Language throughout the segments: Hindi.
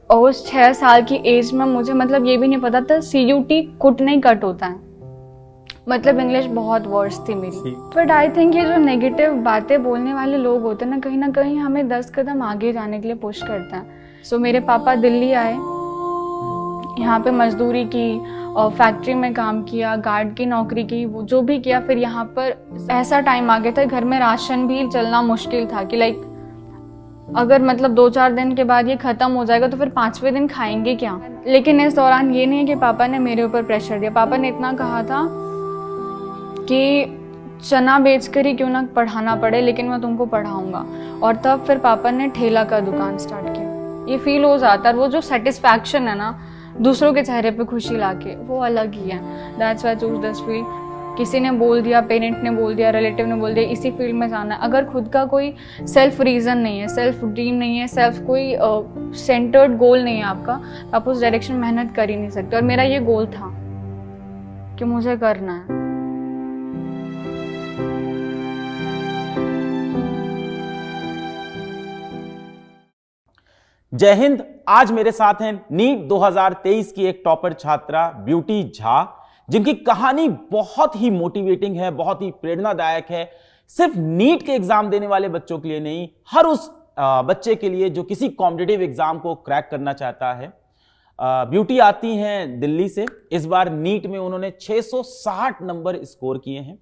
उस 6 साल की एज में मुझे मतलब ये भी नहीं पता था CUT कुट नहीं कट होता है। मतलब इंग्लिश बहुत वर्स थी मेरी। बट आई थिंक ये जो नेगेटिव बातें बोलने वाले लोग होते हैं ना कहीं हमें 10 कदम आगे जाने के लिए पुश करते हैं। सो मेरे पापा दिल्ली आए, यहाँ पे मजदूरी की और फैक्ट्री में काम किया, गार्ड की नौकरी की, वो जो भी किया। फिर यहाँ पर ऐसा टाइम आ गया था घर में राशन भी चलना मुश्किल था कि लाइक अगर मतलब 2-4 दिन के बाद ये ख़त्म हो जाएगा तो फिर 5वें दिन खाएंगे क्या। लेकिन इस दौरान ये नहीं है कि पापा ने मेरे ऊपर प्रेशर दिया। पापा ने इतना कहा था कि चना बेचकर ही क्यों ना पढ़ाना पड़े लेकिन मैं तुमको पढ़ाऊंगा। और तब फिर पापा ने ठेला का दुकान स्टार्ट किया। ये फील हो जाता है, वो जो सेटिस्फैक्शन है ना दूसरों के चेहरे पे खुशी लाके, वो अलग ही है। That's why I choose this field. किसी ने बोल दिया, पेरेंट ने बोल दिया, रिलेटिव ने बोल दिया इसी फील्ड में जाना है, अगर खुद का कोई सेल्फ रीज़न नहीं है, सेल्फ ड्रीम नहीं है, सेल्फ कोई सेंटर्ड गोल नहीं है आपका, आप उस डायरेक्शन में मेहनत कर ही नहीं सकते। और मेरा ये गोल था कि मुझे करना है। जय हिंद। आज मेरे साथ हैं नीट 2023 की एक टॉपर छात्रा ब्यूटी झा, जिनकी कहानी बहुत ही मोटिवेटिंग है, बहुत ही प्रेरणादायक है। सिर्फ नीट के एग्जाम देने वाले बच्चों के लिए नहीं, हर उस बच्चे के लिए जो किसी कॉम्पिटिटिव एग्जाम को क्रैक करना चाहता है। ब्यूटी आती हैं दिल्ली से। इस बार नीट में उन्होंने 660 नंबर स्कोर किए हैं।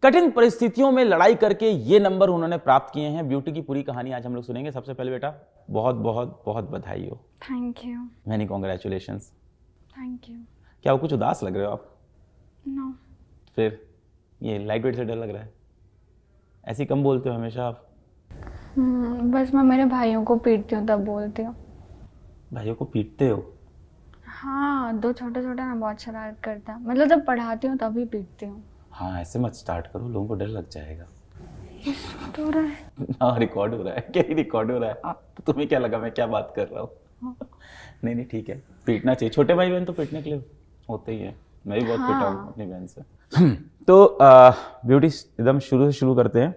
कठिन परिस्थितियों में लड़ाई करके ये नंबर उन्होंने प्राप्त किए हैं। ब्यूटी की पूरी कहानी आज हम लोग सुनेंगे। सबसे पहले बेटा बहुत बहुत बहुत बधाई हो। Thank you. Many congratulations. Thank you. क्या वो कुछ उदास लग रहे हो आप? नो। फिर ये लाइट वेट से डर लग रहा है? ऐसी कम बोलते हो हमेशा आप? बस मैं मेरे भाइयों को पीटती हूँ तब बोलती हूँ। भाइयों को पीटते हो? हाँ, 2 छोटे ना बहुत शरारत करता है। मतलब जब पढ़ाती हूँ तभी पीटती हूँ। हाँ, ऐसे मत स्टार्ट करो, लोगों को डर लग जाएगा। तो रहा है। हाँ, रिकॉर्ड हो रहा है। क्या रिकॉर्ड हो रहा है? तो तुम्हें क्या लगा मैं क्या बात कर रहा हूँ? नहीं ठीक है, पीटना चाहिए। छोटे भाई बहन तो पीटने के लिए होते ही है। मैं भी बहुत पिटा हूँ अपनी बहन से। तो ब्यूटी एकदम शुरू से शुरू करते हैं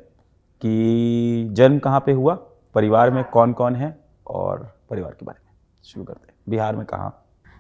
कि जन्म कहाँ पे हुआ, परिवार में कौन कौन है, और परिवार के बारे में शुरू करते हैं। बिहार में कहाँ?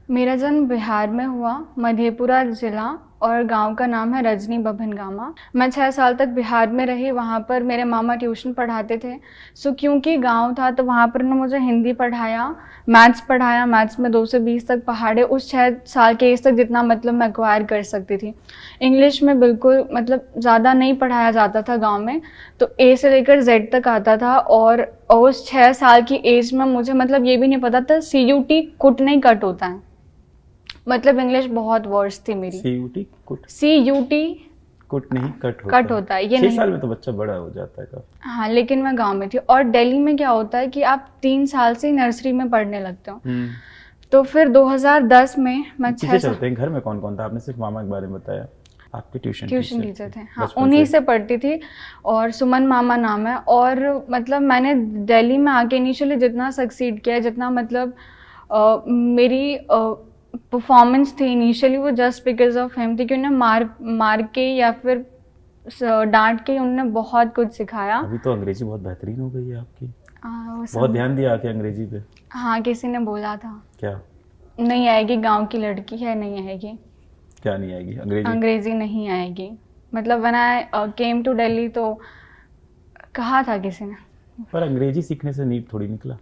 मेरा जन्म बिहार में हुआ, मधेपुरा जिला, और गांव का नाम है रजनी बभनगामा। मैं 6 साल तक बिहार में रही। वहाँ पर मेरे मामा ट्यूशन पढ़ाते थे। सो क्योंकि गांव था तो वहाँ पर उन्होंने मुझे हिंदी पढ़ाया, मैथ्स पढ़ाया। मैथ्स में 2 से 20 तक पहाड़े, उस 6 साल के एज तक जितना मतलब मैं एक्वायर कर सकती थी। इंग्लिश में बिल्कुल मतलब ज़्यादा नहीं पढ़ाया जाता था गाँव में, तो A से लेकर Z तक आता था। और उस 6 साल की एज में मुझे मतलब ये भी नहीं पता था CUT कुट नहीं कट होता है। मतलब इंग्लिश बहुत वर्स थी मेरी। CUT कुट? CUT कुट नहीं कट होता है। ये 6 नहीं। साल में तो बच्चा बड़ा हो जाता है काफी। हाँ, लेकिन मैं गांव में थी। और दिल्ली में क्या होता है कि आप 3 साल से नर्सरी में पढ़ने लगते हो। तो फिर 2010 में मैं 6 चलते हैं। घर में कौन कौन था? आपने सिर्फ मामा के बारे में बताया। आपके ट्यूशन टीचर थे। हाँ, उन्हीं से पढ़ती थी। और सुमन मामा नाम है। और मतलब मैंने दिल्ली में आके इनिशियली जितना सक्सीड किया, जितना मतलब मेरी परफॉर्मेंस थी इनिशियली, वो जस्ट बिकॉज ऑफ हिम थी कि उन्हें मार के या फिर डांट के उन्होंने बहुत कुछ सिखाया। अभी तो अंग्रेजी बहुत बेहतरीन हो गई है आपकी। बहुत ध्यान दिया आके अंग्रेजी पे। हाँ, किसी ने बोला था। क्या? नहीं आएगी, गांव की लड़की है, नहीं आएगी। क्या नहीं आएगी? अंग्रेजी नहीं आएगी। मतलब when I came to Delhi तो कहा था किसी ने। पर अंग्रेजी सीखने से नीट थोड़ी निकला।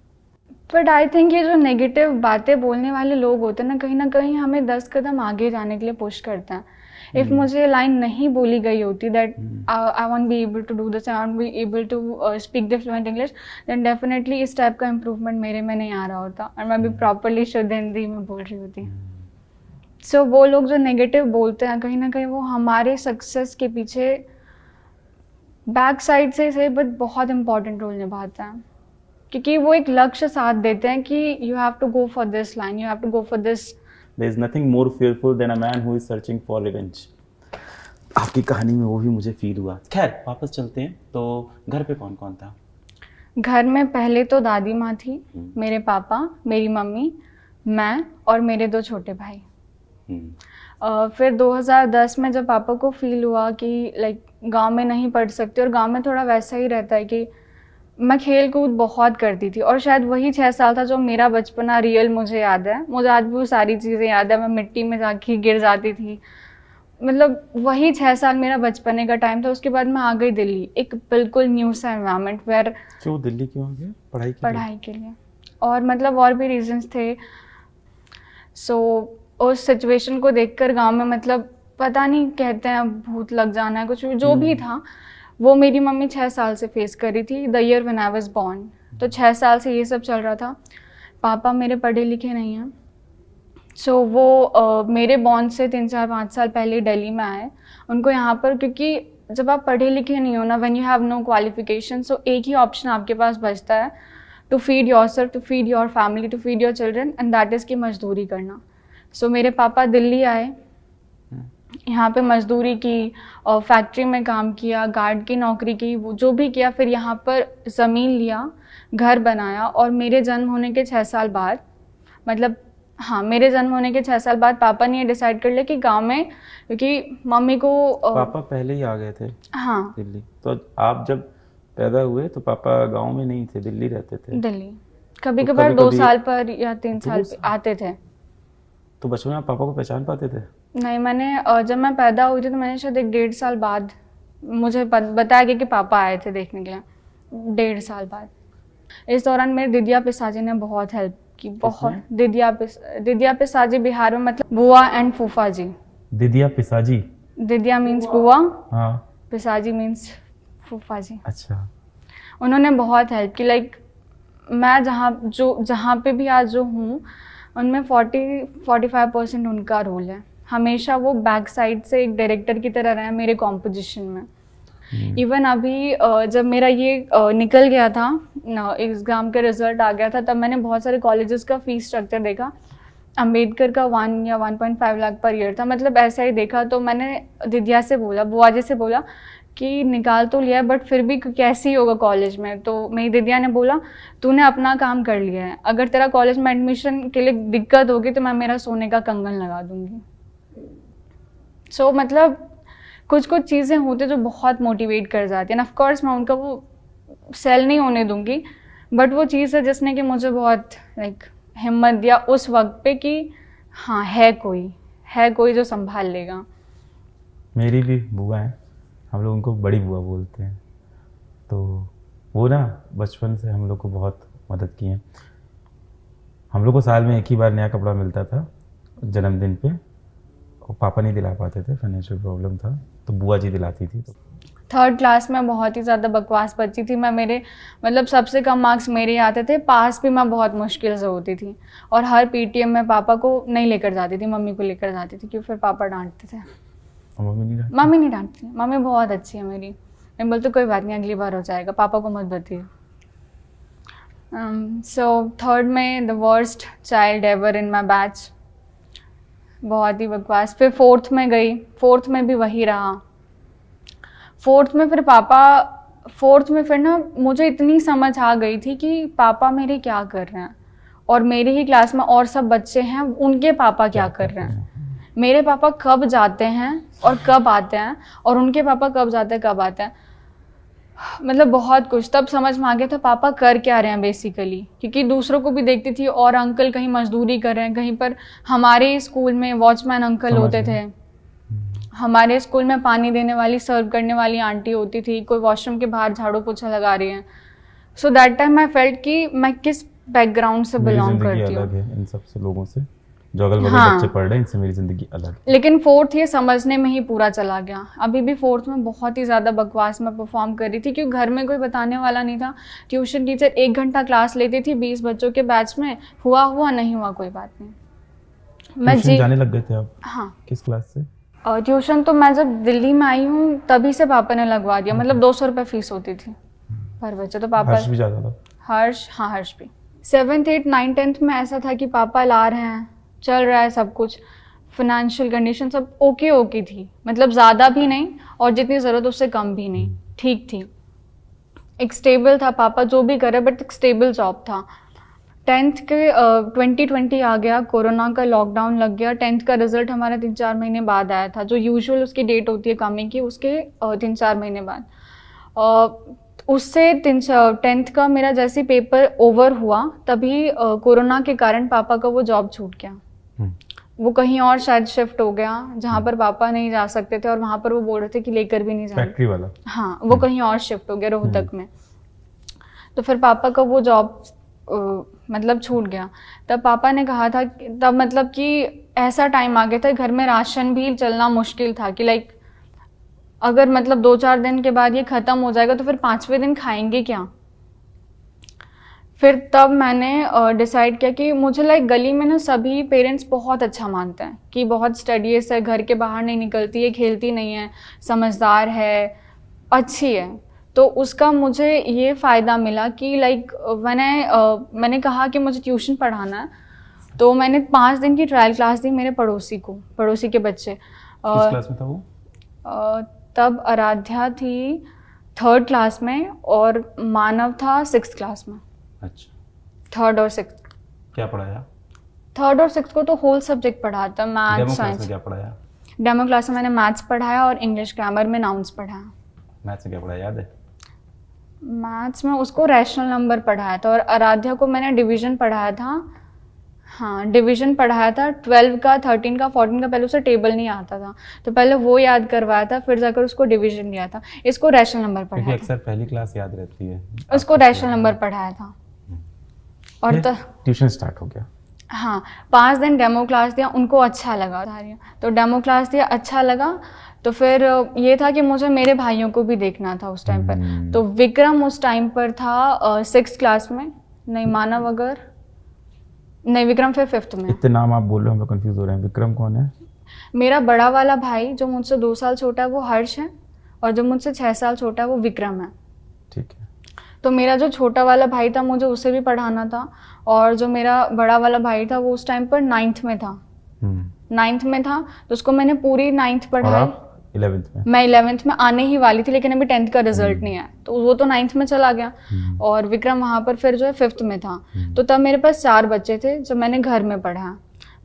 बट आई थिंक ये जो नेगेटिव बातें बोलने वाले लोग होते हैं ना कहीं हमें 10 कदम आगे जाने के लिए पुश करते हैं। इफ मुझे लाइन नहीं बोली गई होती that I won't be able to do this, I won't be able to speak the fluent English, then definitely इस टाइप का इम्प्रूवमेंट मेरे में नहीं आ रहा होता और मैं भी प्रॉपरली शुद्ध हिंदी में बोल रही होती। सो वो लोग जो नेगेटिव बोलते हैं कहीं ना कहीं वो हमारे सक्सेस के पीछे बैक साइड से बट बहुत इंपॉर्टेंट रोल निभाते हैं, क्योंकि वो एक लक्ष्य साथ देते हैं कि you have to go for this line, you have to go for this. There is nothing more fearful than a man who is searching for revenge. आपकी कहानी में वो भी मुझे फील हुआ। खैर वापस चलते हैं। तो घर पे कौन कौन था? घर में पहले तो दादी माँ थी, मेरे पापा, मेरी मम्मी, मैं और मेरे 2 छोटे भाई। फिर 2010 में जब पापा को फील हुआ कि लाइक गांव में नहीं पढ़ सकते, और गांव में थोड़ा वैसा ही रहता है कि मैं खेल कूद बहुत करती थी और शायद वही 6 साल था जो मेरा बचपना रियल मुझे याद है। मुझे आज भी वो सारी चीज़ें याद है। मैं मिट्टी में जाके गिर जाती थी, मतलब वही 6 साल मेरा बचपने का टाइम था। उसके बाद मैं आ गई दिल्ली, एक बिल्कुल न्यू सा एनवायरनमेंट वेयर। क्यों दिल्ली क्यों आ गए? पढ़ाई के लिए और मतलब और भी रीजंस थे। सो उस सिचुएशन को देखकर गांव में, मतलब पता नहीं, कहते हैं भूत लग जाना है, कुछ जो भी था वो मेरी मम्मी 6 साल से फेस कर रही थी, the year when I was born. तो 6 साल से ये सब चल रहा था। पापा मेरे पढ़े लिखे नहीं हैं, सो वो मेरे बॉर्न से 3-4-5 साल पहले दिल्ली में आए। उनको यहाँ पर, क्योंकि जब आप पढ़े लिखे नहीं हो ना, when you have no qualification, so एक ही ऑप्शन आपके पास बचता है, to feed yourself, to feed your family, to feed your children, and that is की मजदूरी करना। सो मेरे पापा दिल्ली आए, यहाँ पे मजदूरी की, और फैक्ट्री में काम किया, गार्ड की नौकरी की, वो जो भी किया, फिर यहाँ पर ज़मीन लिया, घर बनाया। और मेरे जन्म होने के 6 साल बाद, मतलब हाँ, मेरे जन्म होने के 6 साल बाद पापा ने ये डिसाइड कर लिया कि गांव में, क्योंकि मम्मी को पापा पहले ही आ गए थे हाँ दिल्ली। तो आप जब पैदा हुए तो पापा गांव में नहीं थे, दिल्ली रहते थे? दिल्ली कभी कभार 2 साल पर या 3 साल पे आते थे। तो बचपन में आप पापा को पहचान पाते थे? नहीं, मैंने जब मैं पैदा हुई थी तो मैंने शायद 1-1.5 साल बाद मुझे बताया गया कि पापा आए थे देखने के लिए, 1.5 साल बाद। इस दौरान मेरे दिदिया पिसाजी ने बहुत हेल्प की, बहुत। दिदिया पिसाजी बिहार में मतलब बुआ एंड फूफा जी। दिदिया पिसाजी? दिदिया मीन्स बुआ, हाँ, पिसाजी मीन्स फूफा जी। अच्छा। उन्होंने बहुत हेल्प की। लाइक मैं जहाँ पे भी आज जो हूँ, उनमें 40-45% उनका रोल है। हमेशा वो बैक साइड से एक डायरेक्टर की तरह रहे मेरे कॉम्पोजिशन में। इवन अभी जब मेरा ये निकल गया था, एग्ज़ाम का रिजल्ट आ गया था, तब मैंने बहुत सारे कॉलेजेस का फीस स्ट्रक्चर देखा। अंबेडकर का 1 या 1.5 लाख पर ईयर था, मतलब ऐसा ही देखा। तो मैंने दिदिया से बोला, बुआ जी से बोला कि निकाल तो लिया है बट फिर भी कैसे ही होगा कॉलेज में। तो मेरी दिदिया ने बोला, तूने अपना काम कर लिया है, अगर तेरा कॉलेज में एडमिशन के लिए दिक्कत होगी तो मैं मेरा सोने का कंगन लगा दूंगी। सो मतलब कुछ चीज़ें होती जो बहुत मोटिवेट कर जाती हैं। ऑफ कोर्स मैं उनका वो सेल नहीं होने दूंगी, बट वो चीज़ है जिसने कि मुझे बहुत लाइक हिम्मत दिया उस वक्त पे कि हाँ, है कोई जो संभाल लेगा। मेरी भी बुआ है, हम लोग उनको बड़ी बुआ बोलते हैं। तो वो ना बचपन से हम लोग को बहुत मदद की है। हम लोग को साल में एक ही बार नया कपड़ा मिलता था जन्मदिन पे, और पापा नहीं दिला पाते थे, फाइनेंशियल प्रॉब्लम था, तो बुआ जी दिलाती थी। तो 3rd क्लास में बहुत ही ज़्यादा बकवास बच्ची थी मैं। मेरे मतलब सबसे कम मार्क्स मेरे आते थे, पास भी मैं बहुत मुश्किल से होती थी। और हर पीटीएम में पापा को नहीं लेकर जाती थी, मम्मी को लेकर जाती थी, क्योंकि फिर पापा डांटते थे। मम्मी नहीं डांटती थी। मम्मी बहुत अच्छी है मेरी। मैं बोलती कोई बात नहीं, अगली बार हो जाएगा, पापा को मत बताइए। सो 3rd में the worst child ever in my batch, बहुत ही बकवास। फिर 4th में गई, 4th में भी वही रहा। 4th में फिर ना मुझे इतनी समझ आ गई थी कि पापा मेरे क्या कर रहे हैं, और मेरे ही क्लास में और सब बच्चे हैं, उनके पापा क्या कर रहे हैं। मेरे पापा कब जाते हैं और कब आते हैं, और उनके पापा कब जाते हैं कब आते हैं, मतलब बहुत कुछ। तब समझ में आ गया था पापा कर क्या रहे हैं बेसिकली, क्योंकि दूसरों को भी देखती थी, और अंकल कहीं मजदूरी कर रहे हैं, कहीं पर हमारे स्कूल में वॉचमैन अंकल होते थे, हमारे स्कूल में पानी देने वाली, सर्व करने वाली आंटी होती थी, कोई वॉशरूम के बाहर झाड़ू पोछा लगा रही है। So that time I felt कि मैं किस बैकग्राउंड से बिलोंग करती हूँ। इन सबसे लोगों से जो अगल बगल बच्चे पढ़ रहे हैं, इनसे मेरी जिंदगी अलग है। लेकिन 4th ये समझने में ही पूरा चला गया। अभी भी 4th में बहुत ही ज़्यादा बकवास में परफॉर्म कर रही थी, क्योंकि घर में कोई बताने वाला नहीं था। ट्यूशन टीचर 1 घंटा क्लास लेती थी 20 बच्चों के बैच में, हुआ नहीं हुआ कोई बात नहीं। मैं जाने लग गए थे आप? हाँ। किस क्लास से? ट्यूशन तो मैं जब दिल्ली में आई हूँ तभी से पापा ने लगवा दिया, मतलब 200 रुपये फीस होती थी पर बच्चे। तो पापा, हर्ष भी जाता था? हर्ष भी। 7th 8th 9th 10th में ऐसा था कि पापा ला रहे हैं, चल रहा है सब कुछ, फाइनेंशियल कंडीशन सब ओके थी, मतलब ज़्यादा भी नहीं और जितनी ज़रूरत उससे कम भी नहीं, ठीक थी। एक स्टेबल था पापा, जो भी करे बट एक स्टेबल जॉब था। 10th के 2020 आ गया, कोरोना का लॉकडाउन लग गया। 10th का रिजल्ट हमारा 3-4 महीने बाद आया था, जो यूजुअल उसकी डेट होती है कमिंग की, उसके 3-4 महीने बाद। उससे 10th का मेरा जैसे पेपर ओवर हुआ तभी कोरोना के कारण पापा का वो जॉब छूट गया। वो कहीं और शायद शिफ्ट हो गया जहाँ पर पापा नहीं जा सकते थे, और वहाँ पर वो बोल रहे थे कि लेकर भी नहीं जाना। फैक्ट्री वाला? हाँ, वो कहीं और शिफ्ट हो गया रोहतक में। तो फिर पापा का वो जॉब मतलब छूट गया। तब पापा ने कहा था, तब मतलब कि ऐसा टाइम आ गया था घर में राशन भी चलना मुश्किल था कि लाइक अगर मतलब 2-4 दिन के बाद ये ख़त्म हो जाएगा तो फिर 5वें दिन खाएंगे क्या। फिर तब मैंने डिसाइड किया कि मुझे लाइक गली में ना सभी पेरेंट्स बहुत अच्छा मानते हैं कि बहुत स्टडीज है, घर के बाहर नहीं निकलती है, खेलती नहीं है, समझदार है, अच्छी है। तो उसका मुझे ये फ़ायदा मिला कि लाइक मैंने कहा कि मुझे ट्यूशन पढ़ाना है, तो मैंने 5 दिन की ट्रायल क्लास दी मेरे पड़ोसी के बच्चे। किस क्लास में था वो? तब आराध्या थी 3rd क्लास में और मानव था 6th क्लास में। अच्छा। 3rd और 6th क्या पढ़ाया? 3rd और 6th को तो होल सब्जेक्ट पढ़ाता, मैथ्स साइंस। क्या पढ़ाया? डेमो क्लास में मैंने मैथ्स पढ़ाया और इंग्लिश ग्रामर में नाउन्स पढ़ाया। मैथ्स में क्या पढ़ाया याद है? मैथ्स में उसको रैशनल नंबर पढ़ाया था और आराध्या को मैंने डिवीजन पढ़ाया था। हाँ, डिवीजन पढ़ाया था 12 का, 13 का, 14 का। पहले उसे टेबल नहीं आता था तो पहले वो याद करवाया था, फिर जाकर उसको डिवीजन दिया था। इसको रैशनल नंबर पढ़ाया था। अक्सर पहली क्लास याद रहती है। उसको रैशनल नंबर पढ़ाया था और ट्यूशन स्टार्ट हो गया। हाँ, 5 दिन डेमो क्लास दिया, उनको अच्छा लगा। तो डेमो क्लास दिया, अच्छा लगा। तो फिर ये था कि मुझे मेरे भाइयों को भी देखना था उस टाइम पर। तो विक्रम उस टाइम पर था 6th क्लास में, नहीं मानव अगर नहीं, विक्रम फिर 5th में। इतने नाम आप बोल रहे हो, हम लोग कंफ्यूज हो रहे हैं। विक्रम कौन है? मेरा बड़ा वाला भाई जो मुझसे 2 साल छोटा है वो हर्ष है, और जो मुझसे 6 साल छोटा है वो विक्रम है। ठीक है। तो मेरा जो छोटा वाला भाई था मुझे उसे भी पढ़ाना था, और जो मेरा बड़ा वाला भाई था वो उस टाइम पर 9th में था। 9th में था तो उसको मैंने पूरी 9th पढ़ाई। 11th में? मैं 11th में आने ही वाली थी, लेकिन अभी 10th का रिजल्ट नहीं आया तो वो तो 9th में चला गया, और विक्रम वहाँ पर फिर जो है 5th में था। तो तब मेरे पास 4 बच्चे थे जो मैंने घर में पढ़ा।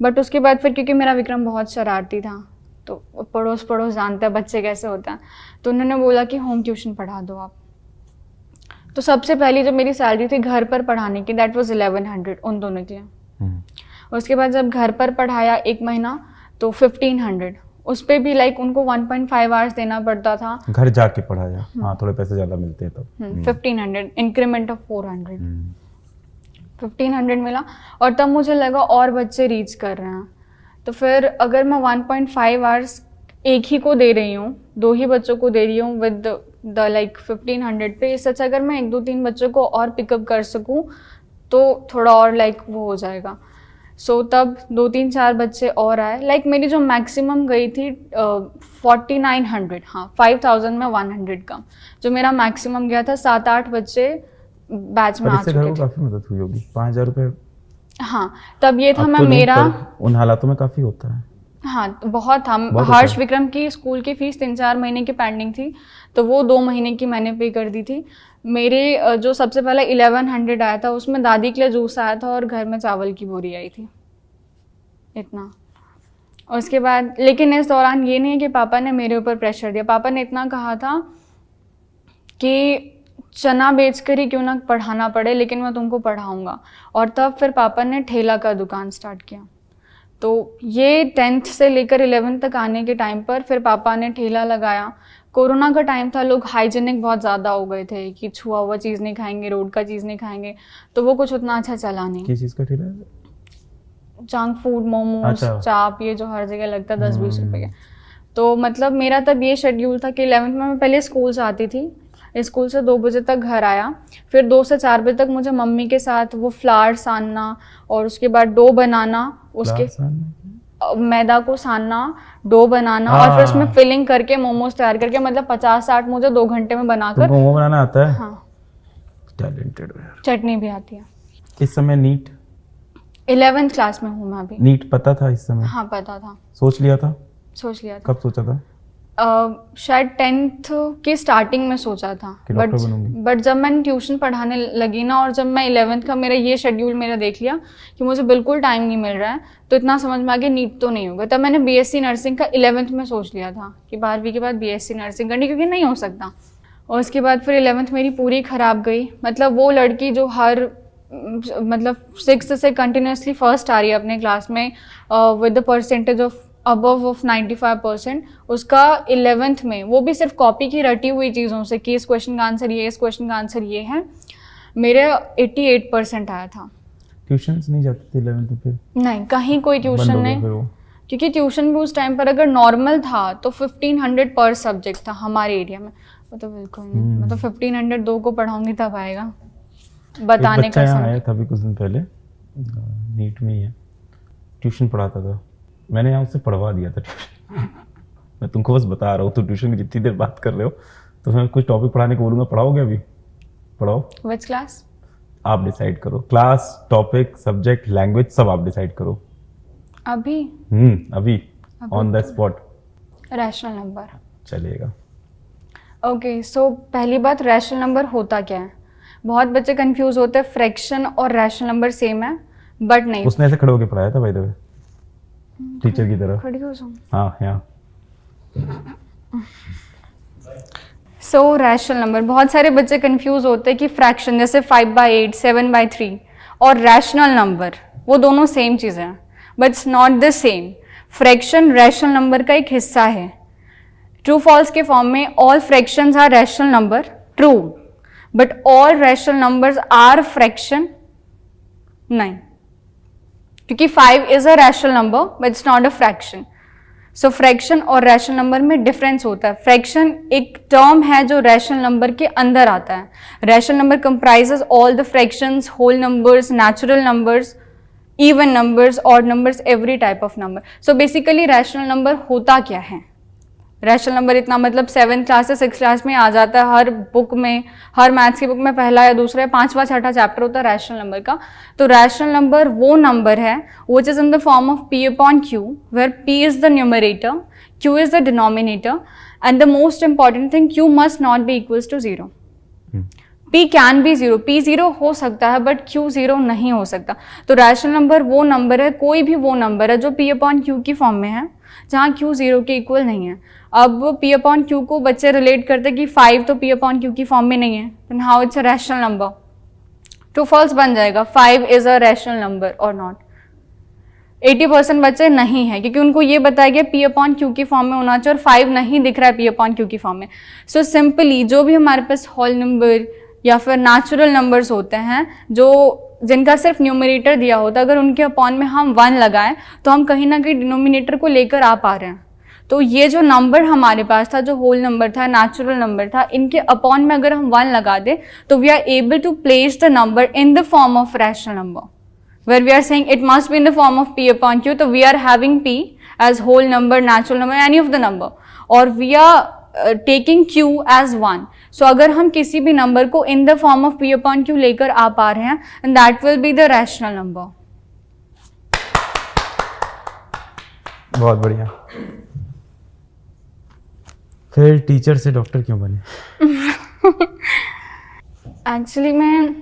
बट उसके बाद फिर क्योंकि मेरा विक्रम बहुत शरारती था, तो पड़ोस जानते हैं बच्चे कैसे होते हैं, तो उन्होंने बोला कि होम ट्यूशन पढ़ा दो आप। तो सबसे पहली जो मेरी सैलरी थी घर पर पढ़ाने की, दैट वाज 1100 उन दोनों के लिए। उसके बाद जब घर पर पढ़ाया 1 महीना तो 1500, उस पर भी लाइक उनको 1.5 आवर्स देना पड़ता था। घर जाके पढ़ाया? हाँ, थोड़े पैसे ज़्यादा मिलते हैं तब। 1500 इंक्रीमेंट ऑफ 400, 1500 मिला। और तब मुझे लगा और बच्चे रीच कर रहे हैं, तो फिर अगर मैं 1.5 आवर्स एक ही को दे रही हूँ, 2 ही बच्चों को दे रही हूँ विद द लाइक 1500 पे, इससे अच्छा अगर मैं 1-2-3 बच्चों को और पिकअप कर सकूँ तो थोड़ा और लाइक वो हो जाएगा। सो तब 2-3-4 बच्चे और आए। लाइक मेरी जो मैक्सिमम गई थी 4900, हाँ 5000 में 100 कम, जो मेरा मैक्सिमम गया था। 7-8 बच्चे बैच में आ चुके थे। काफी मदद हुई होगी, 5000 रुपए। हाँ, तब ये था मैं तो मेरा उन हालातों में काफी होता है। हाँ, बहुत था। हर्ष विक्रम की स्कूल की फीस 3-4 महीने की पेंडिंग थी, तो वो 2 महीने की मैंने पे कर दी थी। मेरे जो सबसे पहले 1100 आया था उसमें दादी के लिए जूस आया था और घर में चावल की बोरी आई थी, इतना। उसके बाद लेकिन इस दौरान ये नहीं है कि पापा ने मेरे ऊपर प्रेशर दिया। पापा ने इतना कहा था कि चना बेचकर ही क्यों ना पढ़ाना पड़े, लेकिन मैं तुमको पढ़ाऊँगा। और तब फिर पापा ने ठेला का दुकान स्टार्ट किया। तो ये 10th से लेकर 11th तक आने के टाइम पर फिर पापा ने ठेला लगाया। कोरोना का टाइम था, लोग हाइजीनिक बहुत ज़्यादा हो गए थे कि छुआ हुआ चीज़ नहीं खाएंगे, रोड का चीज़ नहीं खाएंगे, तो वो कुछ उतना अच्छा चला नहीं। किस चीज़ का ठेला है? जंक फूड, मोमोज, चाप, ये जो हर जगह लगता है 10-20 रुपए के। तो मतलब मेरा तब ये शेड्यूल था कि 11th में मैं पहले स्कूल से आती थी, स्कूल से 2 बजे तक घर आया, फिर 2 से 4 बजे तक मुझे मम्मी के साथ वो फ्लावर सानना और उसके बाद डो बनाना, उसके मैदा को सानना, डो बनाना और फिर उसमें फिलिंग करके मोमोज तैयार करके, मतलब 50-60 मुझे 2 घंटे में बनाकर। मोमो बनाना आता है? हाँ, टैलेंटेड हो यार। चटनी भी आती है। इस समय नीट 11th क्लास में हूँ मैं अभी। नीट पता था इस समय? हाँ पता था। सोच लिया था? सोच लिया था। कब सोचा था? शायद 10th की स्टार्टिंग में सोचा था, बट जब मैंने ट्यूशन पढ़ाने लगी ना, और जब मैं 11th का मेरा ये शेड्यूल मेरा देख लिया कि मुझे बिल्कुल टाइम नहीं मिल रहा है, तो इतना समझ में आ गया नीट तो नहीं होगा। तब मैंने BSc नर्सिंग का 11th में सोच लिया था कि 12वीं के बाद BSc नर्सिंग करनी, क्योंकि नहीं हो सकता। और उसके बाद फिर 11th मेरी पूरी ख़राब गई। मतलब वो लड़की जो हर मतलब 6th से कंटिन्यूसली फर्स्ट आ रही है अपने क्लास में with the percentage of above of 95%, उसका 11th में वो भी सिर्फ कॉपी की रटी हुई चीज़ों से कि इस क्वेश्चन का आंसर ये, इस क्वेश्चन का आंसर ये है, मेरे 88% आया था। ट्यूशन्स नहीं जाती थी 11th में फिर? नहीं, कहीं कोई ट्यूशन नहीं, फिर वो क्योंकि ट्यूशन भी उस टाइम पर अगर नॉर्मल था तो 1500 पर सब्जेक्ट था हमारे एरिया में। वो तो बिल्कुल नहीं, मतलब 1500 दो को पढ़ाऊंगी तब आएगा बताने का समय। आया था अभी कुछ दिन पहले, नीट में ही है, ट्यूशन पढ़ाता था, मैंने यहाँ उससे पढ़वा दिया था ट्यूशन। मैं तुमको बस बता रहा हूँ, तो ट्यूशन की जितनी देर बात कर रहे हो तो मैं कुछ टॉपिक पढ़ाने को बोलूँगा, पढ़ाओगे अभी? पढ़ाओ। Which class? आप डिसाइड करो, क्लास, टॉपिक, सब्जेक्ट, लैंग्वेज सब आप डिसाइड करो अभी अभी on the spot. Rational number चलेगा। ओके, सो पहली बात, रैशनल नंबर होता क्या है? बहुत बच्चे कंफ्यूज होते हैं, फ्रैक्शन और रैशनल नंबर सेम है, बट नहीं। उसने ऐसे खड़े होके पढ़ाया था बाय द वे, टीचर की तरह। खड़ी हो जाऊं? हाँ यहाँ। सो रैशनल नंबर, बहुत सारे बच्चे कंफ्यूज होते हैं कि फ्रैक्शन जैसे 5/8, 7/3 और रैशनल नंबर वो दोनों सेम चीज़ें हैं, but it's not the same. Fraction rational number का एक हिस्सा है। ट्रू फॉल्स के फॉर्म में all fractions are rational number, true, but all rational numbers are fraction नहीं, क्योंकि 5 is a rational number but it's not a fraction. So fraction और रैशनल नंबर में डिफरेंस होता है। फ्रैक्शन एक टर्म है जो रैशनल नंबर के अंदर आता है। Rational number comprises all the fractions, whole numbers, natural numbers, even numbers, odd numbers, every type of number. So basically rational number होता क्या है? रैशनल नंबर इतना मतलब 7th क्लास से 6th क्लास में आ जाता है, हर बुक में, हर मैथ्स की बुक में पहला या दूसरा या 5वां 6ठा चैप्टर होता है रैशनल नंबर का। तो रैशनल नंबर वो नंबर है which is in the form of P upon Q, where P is the numerator, Q is the denominator, and the most important thing, Q must not be equals to 0. P can be 0, P 0 हो सकता है बट Q 0 नहीं हो सकता। तो रैशनल नंबर वो नंबर है, कोई भी वो नंबर है जो P upon Q की फॉर्म में है जहाँ Q 0 के इक्वल नहीं है। अब P upon Q को बच्चे रिलेट करते हैं कि 5 तो P upon Q की फॉर्म में नहीं है, then how it's a rational number? True false बन जाएगा, 5 is a rational number or not? 80% बच्चे नहीं है क्योंकि उनको ये बताया गया P upon Q की फॉर्म में होना चाहिए और 5 नहीं दिख रहा है P upon Q की फॉर्म में। सो सिंपली जो भी हमारे पास होल नंबर या फिर नेचुरल नंबर्स होते हैं जो जिनका सिर्फ न्यूमरेटर दिया होता है, अगर उनके अपॉन में हम 1 लगाएं तो हम कहीं ना कहीं डिनोमिनेटर को लेकर आ पा रहे हैं। तो ये जो नंबर हमारे पास था, जो होल नंबर था, नेचुरल नंबर था, इनके अपॉन में अगर हम 1 लगा दें तो we are able to place the number in the form of rational number, where we are saying it must be in the form of P upon Q। तो we are having P as whole number, natural number, any of the number, और we are taking Q as 1। So अगर हम किसी भी नंबर को in the form of P upon Q लेकर आ पा रहे हैं and that will be the rational number. बहुत बढ़िया। फिर टीचर से डॉक्टर क्यों बने? एक्चुअली मैं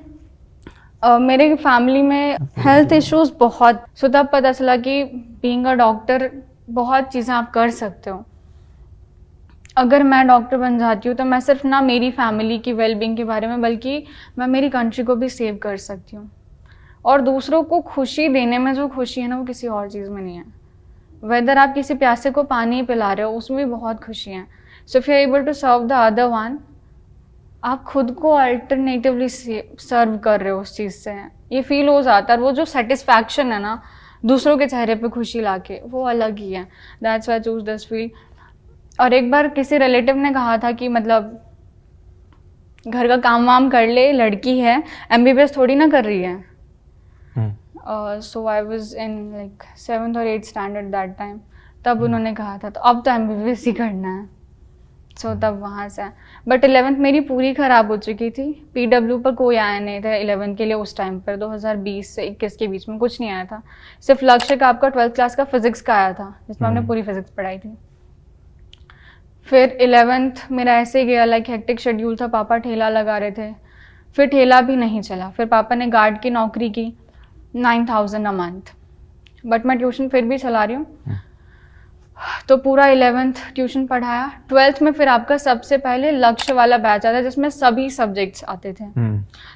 मेरे फैमिली में हेल्थ इश्यूज बहुत, सो तब पता चला कि बीइंग अ डॉक्टर बहुत चीज़ें आप कर सकते हो। अगर मैं डॉक्टर बन जाती हूँ तो मैं सिर्फ ना मेरी फैमिली की वेलबींग के बारे में बल्कि मैं मेरी कंट्री को भी सेव कर सकती हूँ। और दूसरों को खुशी देने में जो खुशी है ना वो किसी और चीज़ में नहीं है। वेदर आप किसी प्यासे को पानी पिला रहे हो उसमें भी बहुत खुशी है। So if you are able to serve the other one, आप खुद को अल्टरनेटिवली सर्व कर रहे हो उस चीज़ से, ये फील हो जाता है। और वो जो सेटिस्फैक्शन है ना दूसरों के चेहरे पे खुशी लाके, वो अलग ही है। That's why I choose this field. और एक बार किसी रिलेटिव ने कहा था कि मतलब घर का काम वाम कर ले, लड़की है, MBBS थोड़ी ना कर रही है। सो I was in like 7th और 8th स्टैंडर्ड दैट टाइम, तब उन्होंने कहा था तो अब तो MBBS ही करना है। सो तब वहाँ से, बट 11th मेरी पूरी ख़राब हो चुकी थी। PW पर कोई आया नहीं था 11th के लिए उस टाइम पर, 2020 से 21 के बीच में कुछ नहीं आया था। सिर्फ लक्ष्य का आपका 12th क्लास का फिजिक्स का आया था जिसमें हमने पूरी फिजिक्स पढ़ाई थी। फिर 11th मेरा ऐसे गया, लाइक हेक्टिक शेड्यूल था, पापा ठेला लगा रहे थे, फिर ठेला भी नहीं चला। फिर पापा ने गार्ड की नौकरी की, 9,000 अ मंथ, बट मैं ट्यूशन फिर भी चला रही हूँ। तो पूरा 11th ट्यूशन पढ़ाया। 12th में फिर आपका सबसे पहले लक्ष्य वाला बैच आता है जिसमें सभी सब्जेक्ट्स आते थे।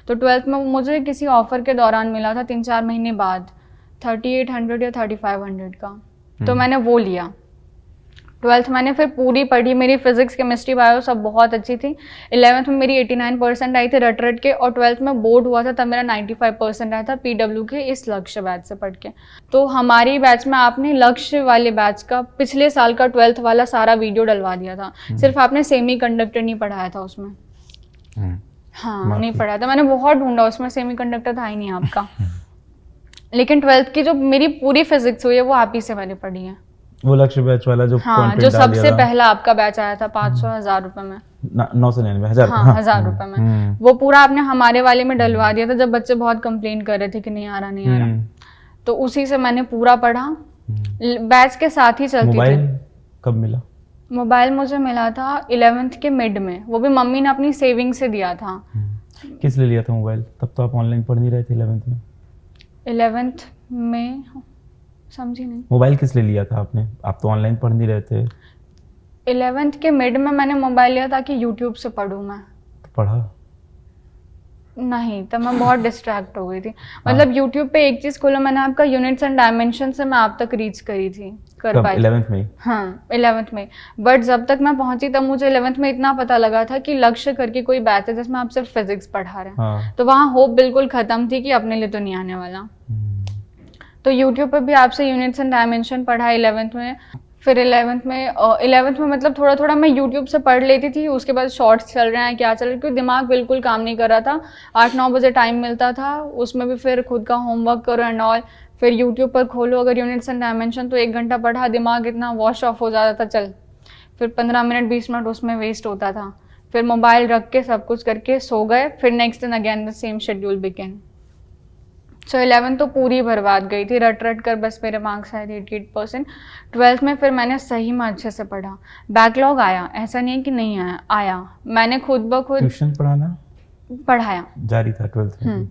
तो 12th में मुझे किसी ऑफर के दौरान मिला था 3-4 महीने बाद 3800 या 3500 का, तो मैंने वो लिया। 12th मैंने फिर पूरी पढ़ी, मेरी फिजिक्स केमिस्ट्री बायो सब बहुत अच्छी थी। 11th में मेरी 89% आई थी रट के, और 12th में बोर्ड हुआ था तब मेरा 95% आया था पीडब्ल्यू के इस लक्ष्य बैच से पढ़ के। तो हमारी बैच में आपने लक्ष्य वाले बैच का पिछले साल का 12th वाला सारा वीडियो डलवा दिया था, सिर्फ आपने सेमी कंडक्टर नहीं पढ़ाया था उसमें। हाँ नहीं पढ़ाया था, मैंने बहुत ढूंढा, उसमें सेमी कंडक्टर था ही नहीं आपका। लेकिन 12th की जो मेरी पूरी फिजिक्स हुई है वो आप ही से मैंने पढ़ी है। वो लक्ष्य बैच वाला जो हाँ, जो सबसे पहला आपका बैच आया था 500-1000 रुपए में, 999 हाँ 1000 रुपए में, वो पूरा आपने हमारे वाले में डलवा दिया था जब बच्चे बहुत कंप्लेन कर रहे थे कि नहीं आ रहा। तो उसी से मैंने पूरा पढ़ा, बैच के साथ ही चलती थी। मोबाइल कब मिला? मोबाइल मुझे मिला था 11th के मिड में, वो भी मम्मी ने अपनी सेविंग से दिया था। किस लिए लिया था मोबाइल? तब तो आप ऑनलाइन पढ़ नहीं रहे थे 11th में। 11th में समझी नहीं। मोबाइल किस लिए लिया था आपने? आप तो ऑनलाइन पढ़ नहीं रहे थे। 11th के मिड में मैंने मोबाइल लिया ताकि यूट्यूब से पढूं मैं। तो पढ़ा नहीं, तब मैं बहुत डिस्ट्रैक्ट हो गई थी। मतलब यूट्यूब पे एक चीज खोला मैंने, आपका यूनिट्स एंड डायमेंशन से मैं आप तक रीच करी थी, कर पाई 11th में। हाँ 11th में, बट जब तक मैं पहुंची तब मुझे 11th में इतना पता लगा था कि लक्ष्य करके कोई बैच है जिसमें आप सिर्फ फिजिक्स पढ़ा रहे हैं। हाँ। तो वहाँ होप बिल्कुल खत्म थी कि अपने लिए तो नहीं आने वाला। तो यूट्यूब पर भी आपसे यूनिट्स एंड डायमेंशन पढ़ा 11th में। फिर 11th में मतलब थोड़ा थोड़ा मैं यूट्यूब से पढ़ लेती थी, उसके बाद शॉर्ट्स चल रहे हैं क्या चल रहा है, क्योंकि दिमाग बिल्कुल काम नहीं कर रहा था। 8-9 बजे टाइम मिलता था, उसमें भी फिर खुद का होमवर्क करो एंड ऑल, फिर यूट्यूब पर खोलो अगर यूनिट्स एंड डायमेंशन तो 1 घंटा पढ़ा, दिमाग इतना वॉश ऑफ हो जाता था, चल फिर 15 मिनट 20 मिनट उसमें वेस्ट होता था। फिर मोबाइल रख के सब कुछ करके सो गए, फिर नेक्स्ट दिन again the same schedule begin. So 11th तो पूरी बर्बाद गई थी, रट कर बस मेरे मार्क्स आए थे 88%। 12th में फिर मैंने सही में अच्छे से पढ़ा, बैकलॉग आया, ऐसा नहीं है कि नहीं आया मैंने खुद ब खुद ट्यूशन पढ़ाया जारी था 12th में।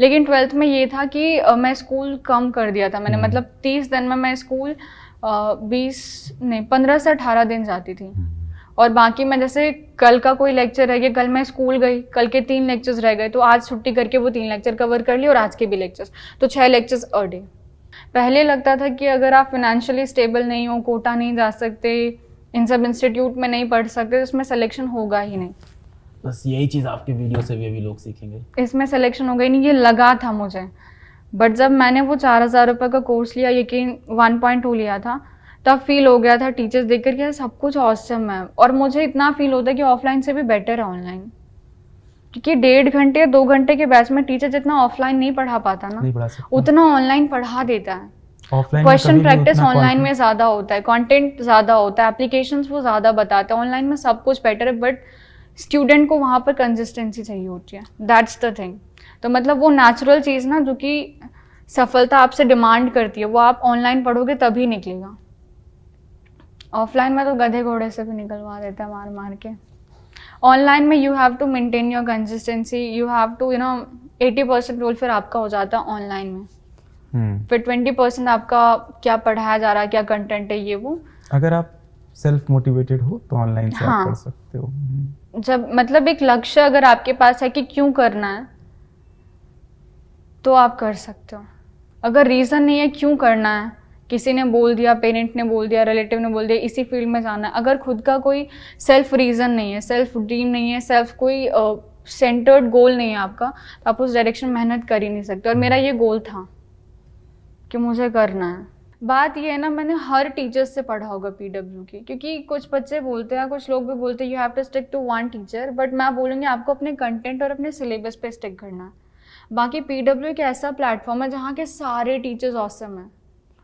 लेकिन 12th में ये था कि मैं स्कूल कम कर दिया था मैंने, मतलब 30 दिन में मैं स्कूल 15 से 18 दिन जाती थी, और बाकी मैं जैसे कल का कोई लेक्चर रह गया, कल मैं स्कूल गई, कल के 3 लेक्चर्स रह गए तो आज छुट्टी करके वो 3 लेक्चर कवर कर लिए, और आज के भी लेक्चर्स, तो 6 लेक्चर्स अ डे। पहले लगता था कि अगर आप फाइनेंशियली स्टेबल नहीं हो, कोटा नहीं जा सकते, इन सब इंस्टीट्यूट में नहीं पढ़ सकते, तो इसमें सिलेक्शन होगा ही नहीं। बस यही चीज़ आपके वीडियो से भी अभी लोग सीखेंगे, इसमें सिलेक्शन होगा ही नहीं, ये लगा था मुझे। बट जब मैंने वो 4000 रुपये का कोर्स लिया, यकीन 1.2 लिया था, तब फील हो गया था टीचर्स देख कर कि सब कुछ ऑसम है। और मुझे इतना फील होता है कि ऑफलाइन से भी बेटर है ऑनलाइन, क्योंकि 1.5 घंटे 2 घंटे के बैच में टीचर जितना ऑफलाइन नहीं पढ़ा पाता ना, उतना ऑनलाइन पढ़ा देता है। क्वेश्चन प्रैक्टिस ऑनलाइन में ज़्यादा होता है, कंटेंट ज़्यादा होता है, एप्लीकेशंस वो ज़्यादा बताते हैं। ऑनलाइन में सब कुछ बेटर है, बट स्टूडेंट को वहाँ पर कंसिस्टेंसी चाहिए होती है, दैट्स द थिंग। तो मतलब वो नेचुरल चीज़ ना जो कि सफलता आपसे डिमांड करती है, वो आप ऑनलाइन पढ़ोगे तभी निकलेगा। ऑफलाइन में तो गधे घोड़े से भी निकलवा देता है मार मार के। ऑनलाइन में you have to maintain your consistency, you have to 80% roll फिर आपका हो जाता है ऑनलाइन में। फिर 20% आपका क्या पढ़ाया जा रहा है, क्या कंटेंट है, ये वो। अगर आप सेल्फ मोटिवेटेड हो तो ऑनलाइन से आप पढ़ सकते हो। जब मतलब एक लक्ष्य अगर आपके पास है कि क्यों करना है, तो आप कर सकते हो। अगर रीज़न नहीं है क्यों करना है, किसी ने बोल दिया, पेरेंट ने बोल दिया, रिलेटिव ने बोल दिया इसी फील्ड में जाना है, अगर खुद का कोई सेल्फ रीज़न नहीं है, सेल्फ ड्रीम नहीं है, सेल्फ कोई सेंटर्ड गोल नहीं है आपका, तो आप उस डायरेक्शन में मेहनत कर ही नहीं सकते। और मेरा ये गोल था कि मुझे करना है। बात ये है ना, मैंने हर टीचर से पढ़ा होगा पीडब्ल्यू की, क्योंकि कुछ बच्चे बोलते हैं, कुछ लोग भी बोलते हैं you have to stick to one teacher, but मैं बोलूँगी आपको अपने कंटेंट और अपने सिलेबस पे स्टिक करना है। बाकी पीडब्ल्यू एक ऐसा प्लेटफॉर्म है जहाँ के सारे टीचर्स ऑसम है।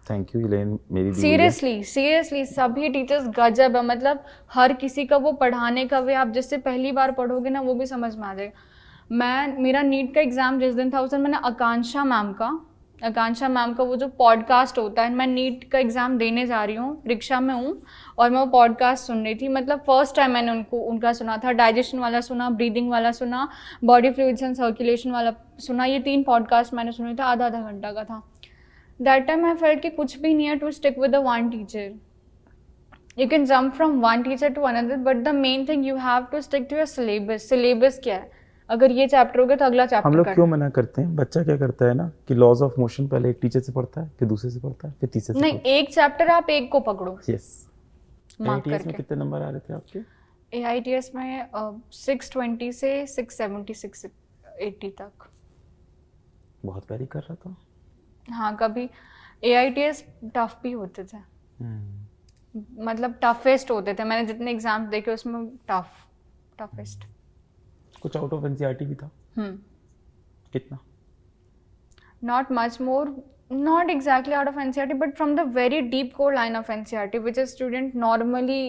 थैंक यू इलेन, मेरी सीरियसली सभी टीचर्स गजब है। मतलब हर किसी का वो पढ़ाने का वे, आप जिससे पहली बार पढ़ोगे ना वो भी समझ में आ जाएगा। मेरा नीट का एग्ज़ाम जिस दिन था उस दिन मैंने आकांक्षा मैम का वो जो पॉडकास्ट होता है, मैं नीट का एग्ज़ाम देने जा रही हूँ, रिक्शा में हूँ और मैं वो पॉडकास्ट सुन रही थी। मतलब फर्स्ट टाइम मैंने उनका सुना था, डाइजेशन वाला सुना, ब्रीदिंग वाला सुना, बॉडी फ्लूइड्स एंड सर्कुलेशन वाला सुना। ये 3 पॉडकास्ट मैंने सुने थे, आधा घंटा का था। दैट टाइम आई फेल्ट कि कुछ भी नहीं है to stick with the one teacher. You can jump from one teacher to another, but the main thing you have to stick to your syllabus. Syllabus क्या है? अगर ये चैप्टर हो गया तो अगला चैप्टर हम लोग करना। क्यों मना करते हैं? बच्चा क्या करता है ना कि लॉज ऑफ मोशन पहले एक टीचर से पढ़ता है, फिर दूसरे से पढ़ता है, फिर तीसरे से नहीं, एक चैप्टर आप एक को पकड़ो। यस। मार्क में करके। कितने नंबर आ रहे थे आपके? AITS में 620 से 670 680 तक। बहुत वेरी कर रहा था। हाँ, कभी AITS टफ भी होते थे, मतलब टफेस्ट होते थे। मैंने जितने एग्जाम्स देखे उसमें टफेस्ट। कुछ आउट ऑफ एनसीईआरटी भी था? कितना? Not much more, not exactly out of NCERT, but from the very deep core line of NCERT, which a student normally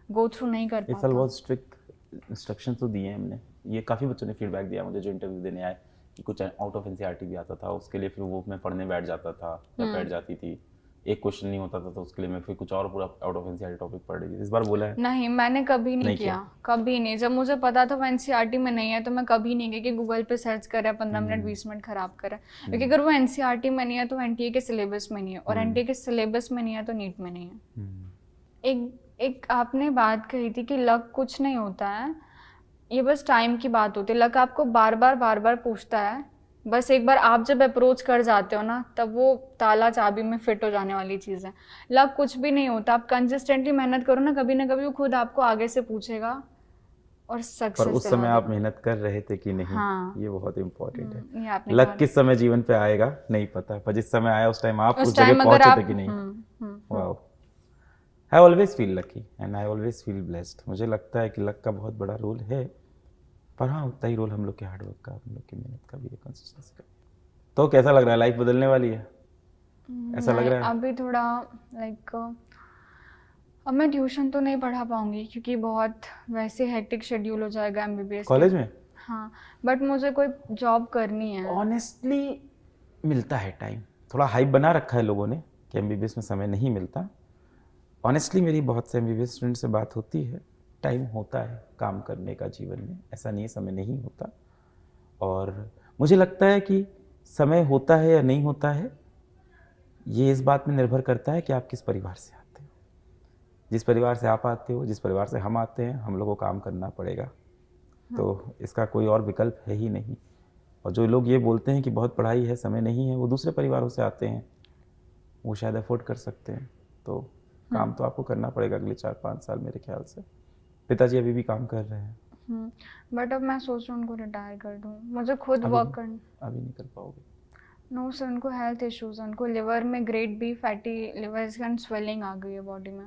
go through नहीं कर इस साल पाता। बहुत स्ट्रिक्ट इंस्ट्रक्शन तो दिए हैं हमने। ये काफ़ी बच्चों ने फीडबैक दिया मुझे जो इंटरव्यू देने आए कि कुछ आउट ऑफ एनसीईआरटी भी आता था, उसके लिए फिर वो मैं पढ़ने बैठ जाता था या बैठ जाती थी। एक क्वेश्चन नहीं होता था तो उसके लिए मैं फिर कुछ और पूरा आउट ऑफ एनसीईआरटी टॉपिक पढ़ रही थी। इस बार बोला है? नहीं, मैंने कभी नहीं नहीं किया, कभी नहीं। जब मुझे पता था वो NCERT में नहीं है तो मैं कभी नहीं गई कि गूगल पे सर्च करा 15 मिनट 20 मिनट खराब करा, क्योंकि अगर वो NCERT में नहीं है तो NTA के सिलेबस में नहीं है, और NTA के सिलेबस में नहीं है तो नीट में नहीं है। एक आपने बात कही थी कि लक कुछ नहीं होता है, ये बस टाइम की बात होती है। लक आपको बार बार पूछता है, बस एक बार आप जब अप्रोच कर जाते हो ना तब वो ताला चाबी में फिट हो जाने वाली चीज़ है। लक कुछ भी नहीं होता, आप कंसिस्टेंटली मेहनत करो ना कभी वो खुद आपको आगे से पूछेगा और सक्सेस। पर उस समय आप मेहनत कर रहे थे कि नहीं? हाँ, ये बहुत इम्पोर्टेंट है। ये आपने लक कहा। किस समय जीवन पे आएगा नहीं पता, पर जिस समय आया उस टाइम आप उस उस जगह टाइम अगर पहुंचे आप थे कि नहीं? Wow, I always feel lucky and I always feel blessed. मुझे लगता है कि लक का बहुत बड़ा रोल है, पर हाँ उतना ही रोल हम लोग के हार्डवर्क का, हम लोग की मेहनत का भी है, कंसिस्टेंसी का। तो कैसा लग रहा है? लाइफ बदलने वाली है ऐसा लग रहा है? अभी थोड़ा लाइक अब मैं ट्यूशन तो नहीं पढ़ा पाऊंगी क्योंकि बहुत वैसे हेक्टिक शेड्यूल हो जाएगा MBBS कॉलेज में। हाँ, बट मुझे कोई जॉब करनी है। ऑनेस्टली मिलता है टाइम, थोड़ा हाइप बना रखा है लोगों ने कि MBBS में समय नहीं मिलता। ऑनेस्टली मेरी बहुत से MBBS स्टूडेंट से बात होती है, टाइम होता है काम करने का जीवन में, ऐसा नहीं है समय नहीं होता। और मुझे लगता है कि समय होता है या नहीं होता है ये इस बात में निर्भर करता है कि आप किस परिवार से आते हो। जिस परिवार से आप आते हो, जिस परिवार से हम आते हैं, हम लोग को काम करना पड़ेगा। तो इसका कोई और विकल्प है ही नहीं। और जो लोग ये बोलते हैं कि बहुत पढ़ाई है समय नहीं है, वो दूसरे परिवारों से आते हैं, वो शायद अफोर्ड कर सकते हैं। तो काम तो आपको करना पड़ेगा अगले 4-5 साल मेरे ख्याल से। पिताजी अभी भी काम कर रहे हैं। बट अब मैं सोच रही हूँ उनको रिटायर कर दूँ, मुझे खुद वर्क करना। अभी नहीं कर पाओगे? नो सर, उनको हेल्थ इश्यूज, उनको लिवर में grade B fatty liver and swelling आ गई है बॉडी में,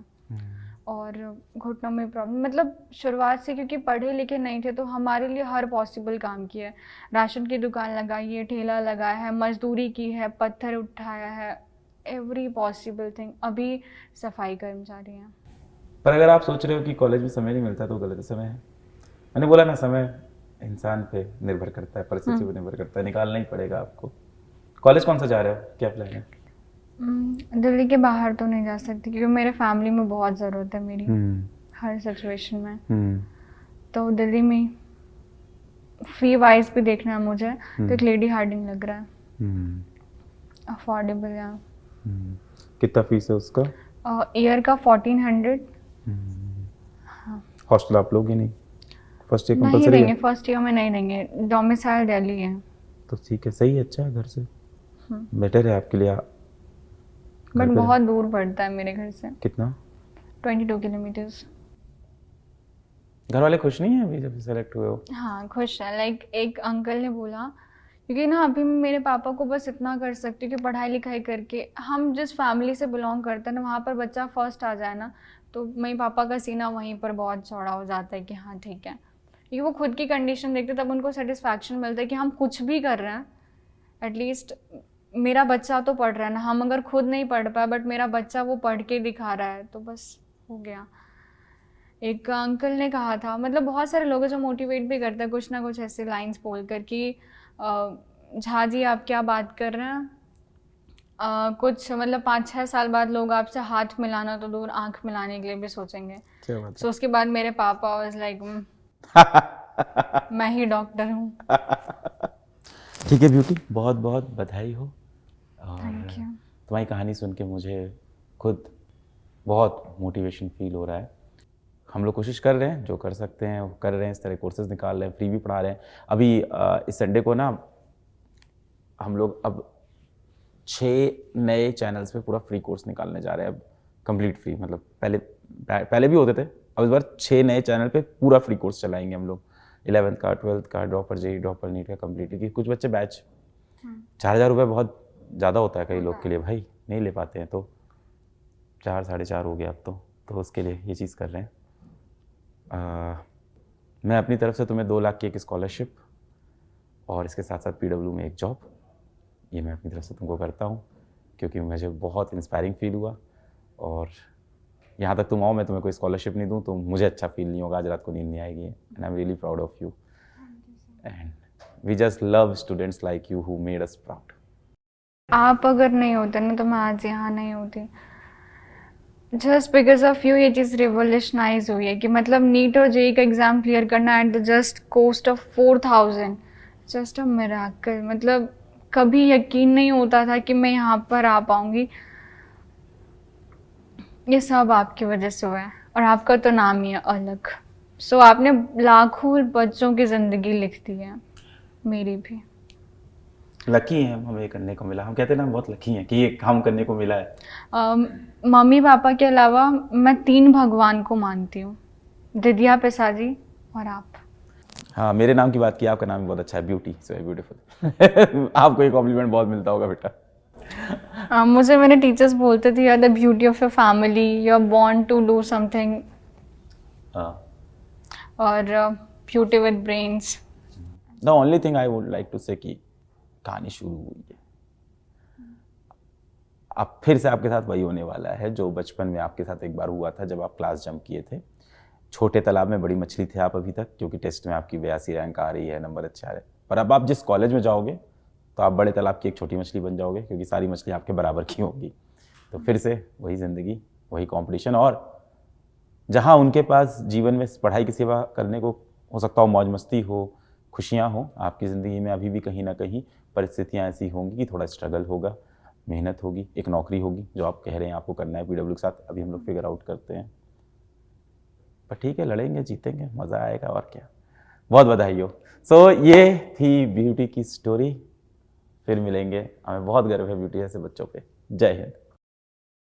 और घुटनों में प्रॉब्लम। मतलब शुरुआत से क्योंकि पढ़े लिखे नहीं थे तो हमारे लिए हर पॉसिबल काम किया है। राशन की दुकान लगाई है, ठेला लगाया है, मजदूरी की है, पत्थर उठाया है, एवरी पॉसिबल थिंग। अभी सफाई कर्मचारी हैं। पर अगर आप सोच रहे हो कि कॉलेज में समय नहीं मिलता तो गलत समय है। मैंने बोला ना, समय इंसान पे निर्भर करता है, परिस्थिति पे निर्भर करता है, निकालना ही पड़ेगा आपको। कॉलेज कौन सा जा रहे हो, क्या प्लान है? दिल्ली के बाहर तो नहीं जा सकती क्योंकि मेरे फैमिली में बहुत ज़रूरत है मेरी हर सिचुएशन में। तो दिल्ली में फी वाइज भी देखना है मुझे, तो एक लेडी हार्डिंग लग रहा है, अफोर्डेबल है। कितना फीस है उसका? ईयर का 1400। हॉस्टल आप लोगे नहीं? फर्स्ट ईयर नहीं कंपलसरी देंगे, है? फर्स्ट ईयर में नहीं देंगे, डोमिसाइल दिल्ली है। तो ठीक है, सही है, अच्छा है, घर से बेटर है आपके लिए। बट बहुत दूर पड़ता है मेरे घर से। कितना? 22 किलोमीटर्स। घर वाले खुश नहीं है अभी जब सेलेक्ट हुए हो? हाँ खुश है। लाइक एक अंकल ने बोला, क्योंकि ना अभी मैं मेरे पापा को बस इतना कर सकती हूँ कि पढ़ाई लिखाई करके, हम जिस फैमिली से बिलोंग करते हैं ना वहाँ पर बच्चा फर्स्ट आ जाए ना तो मेरे पापा का सीना वहीं पर बहुत चौड़ा हो जाता है कि हाँ ठीक है, क्योंकि वो खुद की कंडीशन देखते तब उनको सेटिस्फैक्शन मिलता है कि हम कुछ भी कर रहे हैं, एटलीस्ट मेरा बच्चा तो पढ़ रहा है ना। हम अगर खुद नहीं पढ़ पाए बट मेरा बच्चा वो पढ़ के दिखा रहा है तो बस हो गया। एक अंकल ने कहा था, मतलब बहुत सारे लोग हैं जो मोटिवेट भी करते हैं कुछ ना कुछ ऐसे लाइंस बोल कर कि झा जी आप क्या बात कर रहे हैं, कुछ मतलब 5-6 साल बाद लोग आपसे हाथ मिलाना तो दूर आंख मिलाने के लिए भी सोचेंगे। क्या बात है? So, उसके बाद मेरे पापा वाज लाइक मैं ही डॉक्टर हूँ। ठीक है ब्यूटी, बहुत बहुत बधाई हो। और थैंक यू। तुम्हारी कहानी सुन के मुझे खुद बहुत मोटिवेशन फील हो रहा है। हम लोग कोशिश कर रहे हैं, जो कर सकते हैं वो कर रहे हैं, इस तरह कोर्सेज निकाल रहे हैं, फ्री भी पढ़ा रहे हैं। अभी इस संडे को ना हम लोग अब 6 नए चैनल्स पे पूरा फ्री कोर्स निकालने जा रहे हैं, अब कंप्लीट फ्री। मतलब पहले भी होते थे, अब इस बार 6 नए चैनल पे पूरा फ्री कोर्स चलाएंगे हम लोग। 11th का, 12th का, ड्रॉपर जेई, ड्रॉपर नीट का कंप्लीट। क्योंकि कुछ बच्चे बैच 4,000 रुपये बहुत ज़्यादा होता है कई लोग के लिए, भाई नहीं ले पाते हैं, तो 4 साढ़े 4 हो गया अब तो उसके लिए ये चीज़ कर रहे हैं। मैं अपनी तरफ से तुम्हें 2 लाख की एक स्कॉलरशिप और इसके साथ साथ PW में एक जॉब, ये मैं अपनी तरफ से तुमको करता हूँ, क्योंकि मुझे बहुत इंस्पायरिंग फील हुआ। और यहाँ तक तुम आओ, मैं तुम्हें कोई स्कॉलरशिप नहीं दूँ तो मुझे अच्छा फील नहीं होगा, आज रात को नींद नहीं आएगी। And I am really proud of you and we just love students like you who made us proud. आप अगर नहीं होते ना तो मैं आज यहाँ नहीं होती। जस्ट बिकॉज ऑफ यू ये चीज़ रिवोल्यूशनाइज हुई है कि मतलब नीट और जेई का एग्ज़ाम क्लियर करना at the just cost of 4,000, just a miracle. मतलब कभी यकीन नहीं होता था कि मैं यहाँ पर आ पाऊँगी। ये सब आपकी वजह से हुआ है और आपका तो नाम ही है अलग। सो आपने लाखों बच्चों की ज़िंदगी लिख दी है, मेरी भी। लकी हैं हमें करने को मिला। हम कहते हैं ना, बहुत लकी हैं कि ये काम करने को मिला है। मम्मी पापा के अलावा मैं 3 भगवान को मानती हूँ, दिदिया, पिसाजी और आप। हाँ, मेरे नाम की बात की, आपका नाम भी बहुत अच्छा है, ब्यूटी, सो ब्यूटीफुल। आपको एक कॉम्प्लीमेंट बहुत मिलता होगा बेटा। मुझे मेरे टीचर्स बोलते थे, you are the beauty of your family, you are born to do something, और beauty with brains. The only thing I would like to say कि कहानी शुरू हुई है, अब फिर से आपके साथ वही होने वाला है जो बचपन में आपके साथ एक बार हुआ था जब आप क्लास जंप किए थे। छोटे तालाब में बड़ी मछली थे आप अभी तक, क्योंकि टेस्ट में आपकी 82 रैंक आ रही है, नंबर अच्छा है। पर अब आप जिस कॉलेज में जाओगे तो आप बड़े तालाब की एक छोटी मछली बन जाओगे, क्योंकि सारी मछली आपके बराबर की होगी। तो फिर से वही ज़िंदगी, वही कंपटीशन, और जहाँ उनके पास जीवन में पढ़ाई की सेवा करने को हो सकता हो मौज मस्ती हो, खुशियाँ हो, आपकी ज़िंदगी में अभी भी कहीं ना कहीं परिस्थितियाँ ऐसी होंगी कि थोड़ा स्ट्रगल होगा, मेहनत होगी, एक नौकरी होगी जो आप कह रहे हैं आपको करना है PW के साथ, अभी हम लोग फिगर आउट करते हैं। पर ठीक है, लड़ेंगे, जीतेंगे, मज़ा आएगा, और क्या। बहुत बधाई हो। सो ये थी ब्यूटी की स्टोरी। फिर मिलेंगे, हमें बहुत गर्व है ब्यूटी जैसे बच्चों पे। जय हिंद।